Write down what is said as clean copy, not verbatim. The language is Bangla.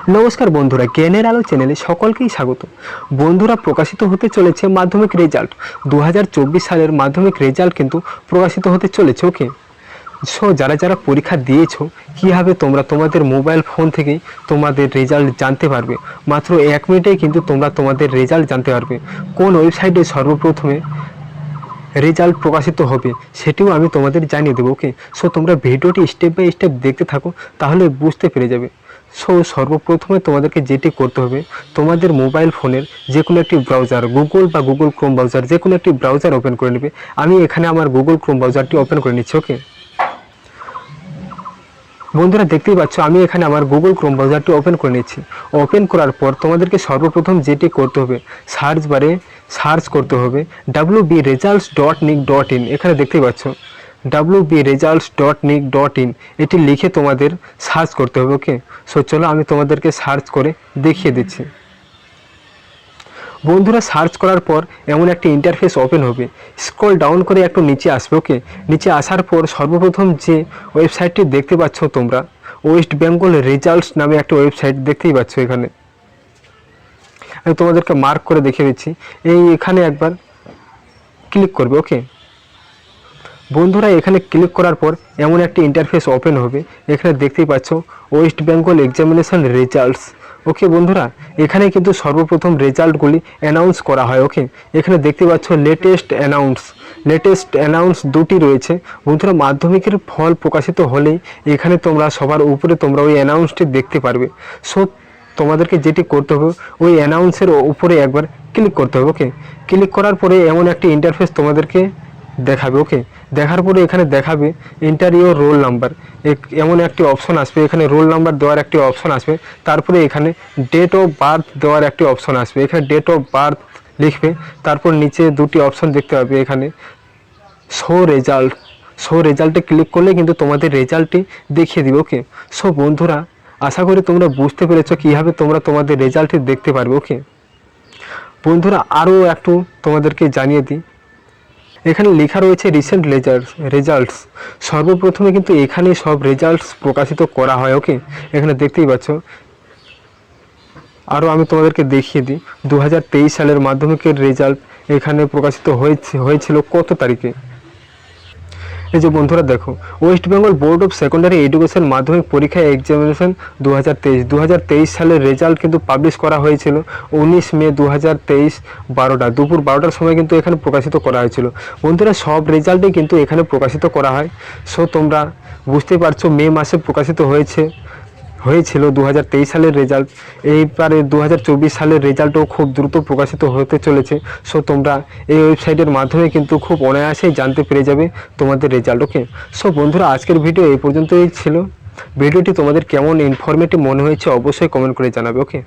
নমস্কার বন্ধুরা, জ্ঞানের আলো চ্যানেলে সকলকেই স্বাগত। বন্ধুরা, প্রকাশিত হতে চলেছে মাধ্যমিক রেজাল্ট। 2024 সালের মাধ্যমিক রেজাল্ট কিন্তু প্রকাশিত হতে চলেছে। ওকে, সো যারা যারা পরীক্ষা দিয়েছো, কীভাবে তোমরা তোমাদের মোবাইল ফোন থেকেই তোমাদের রেজাল্ট জানতে পারবে। মাত্র 1 মিনিটেই কিন্তু তোমরা তোমাদের রেজাল্ট জানতে পারবে। কোন ওয়েবসাইটে সর্বপ্রথমে রেজাল্ট প্রকাশিত হবে সেটিও আমি তোমাদের জানিয়ে দেবো। ওকে, সো তোমরা ভিডিওটি স্টেপ বাই স্টেপ দেখতে থাকো, তাহলে বুঝতে পেরে যাবে। সো সর্বপ্রথমে তোমাদেরকে যেটি করতে হবে, তোমাদের মোবাইল ফোনের যে কোনো একটি ব্রাউজার, গুগল বা গুগল ক্রোম ব্রাউজার, যে কোনো একটি ব্রাউজার ওপেন করে নেবে। আমি এখানে আমার গুগল ক্রোম ব্রাউজারটি ওপেন করে নিচ্ছি। ওকে বন্ধুরা, দেখতেই পাচ্ছ আমি এখানে আমার গুগল ক্রোম ব্রাউজারটি ওপেন করে নিচ্ছি। ওপেন করার পর তোমাদেরকে সর্বপ্রথম যেটি করতে হবে, সার্চ বারে সার্চ করতে হবে wbresults.nic.in। এখানে দেখতেই পাচ্ছ wbresults.nic.in, এটি লিখে তোমাদের সার্চ করতে হবে। ওকে, সো চলো আমি তোমাদেরকে সার্চ করে দেখিয়ে দিচ্ছি। বন্ধুরা, সার্চ করার পর এমন একটি ইন্টারফেস ওপেন হবে। স্ক্রল ডাউন করে একটু নিচে আসবে। ওকে, নিচে আসার পর সর্বপ্রথম যে ওয়েবসাইটটি দেখতে পাচ্ছ তোমরা, ওয়েস্ট বেঙ্গল রেজাল্টস নামে একটা ওয়েবসাইট দেখতেই পাচ্ছ। এখানে আমি তোমাদেরকে মার্ক করে দেখিয়ে দিচ্ছি। এখানে একবার ক্লিক করবে। ওকে বন্ধুরা, এখানে ক্লিক করার পর এমন একটি ইন্টারফেস ওপেন হবে। এখানে দেখতেই পাচ্ছ ওয়েস্ট বেঙ্গল এক্সামিনেশন রেজাল্টস। ওকে বন্ধুরা, এখানে কিন্তু সর্বপ্রথম রেজাল্টগুলি অ্যানাউন্স করা হয়। ওকে, এখানে দেখতে পাচ্ছ লেটেস্ট অ্যানাউন্স দুটি রয়েছে। বন্ধুরা, মাধ্যমিকের ফল প্রকাশিত হলেই এখানে তোমরা সবার উপরে তোমরা ওই অ্যানাউন্সটি দেখতে পারবে। সো তোমাদেরকে যেটি করতে হবে, ওই অ্যানাউন্সের উপরে একবার ক্লিক করতে হবে। ওকে, ক্লিক করার পরে এমন একটি ইন্টারফেস তোমাদেরকে দেখাবে। ওকে, দেখার পরে এখানে দেখাবে এন্টার ইওর রোল নাম্বার, এমন একটি অপশন আসবে। এখানে রোল নাম্বার দেওয়ার একটি অপশন আসবে। তারপরে এখানে ডেট অফ বার্থ দেওয়ার একটি অপশন আসবে। এখানে ডেট অফ বার্থ লিখবে। তারপর নিচে দুটি অপশন দেখতে পাবে। এখানে শো রেজাল্টে ক্লিক করলে কিন্তু তোমাদের রেজাল্টটি দেখিয়ে দিবে। ওকে, সো বন্ধুরা, আশা করি তোমরা বুঝতে পেরেছো কীভাবে তোমরা তোমাদের রেজাল্টটি দেখতে পারবে। ওকে বন্ধুরা, আরও একটু তোমাদেরকে জানিয়ে দিই। এখানে লেখা রয়েছে রিসেন্ট রেজাল্টস। সর্বপ্রথমে কিন্তু এখানে সব রেজাল্টস প্রকাশিত করা হয়। ওকে, এখানে দেখতেই পাচ্ছ। আরও আমি তোমাদেরকে দেখিয়ে দিই, 2023 সালের মাধ্যমিকের রেজাল্ট এখানে প্রকাশিত হয়েছিল কত তারিখে। এই যে বন্ধুরা দেখো, West Bengal board of secondary education মাধ্যমিক পরীক্ষা এক্সামিনেশন 2023 সালের রেজাল্ট কিন্তু পাবলিশ করা হয়েছিল 19 মে 2023 দুপুর 12টার সময় কিন্তু এখানে প্রকাশিত করা হয়েছিল। বন্ধুরা, সব রেজাল্টই কিন্তু এখানে প্রকাশিত করা হয়। সো তোমরা বুঝতে পারছো মে মাসে প্রকাশিত হয়েছিল 2023 সালের রেজাল্ট। এইবারে 2024 সালের রেজাল্টও খুব দ্রুত প্রকাশিত হতে চলেছে। সো তোমরা এই ওয়েবসাইটের মাধ্যমে কিন্তু খুব অনায়াসেই জানতে পেরে যাবে তোমাদের রেজাল্ট। ওকে, সো বন্ধুরা, আজকের ভিডিও এই পর্যন্তই ছিল। ভিডিওটি তোমাদের কেমন ইনফরমেটিভ মনে হয়েছে অবশ্যই কমেন্ট করে জানাবে। ওকে।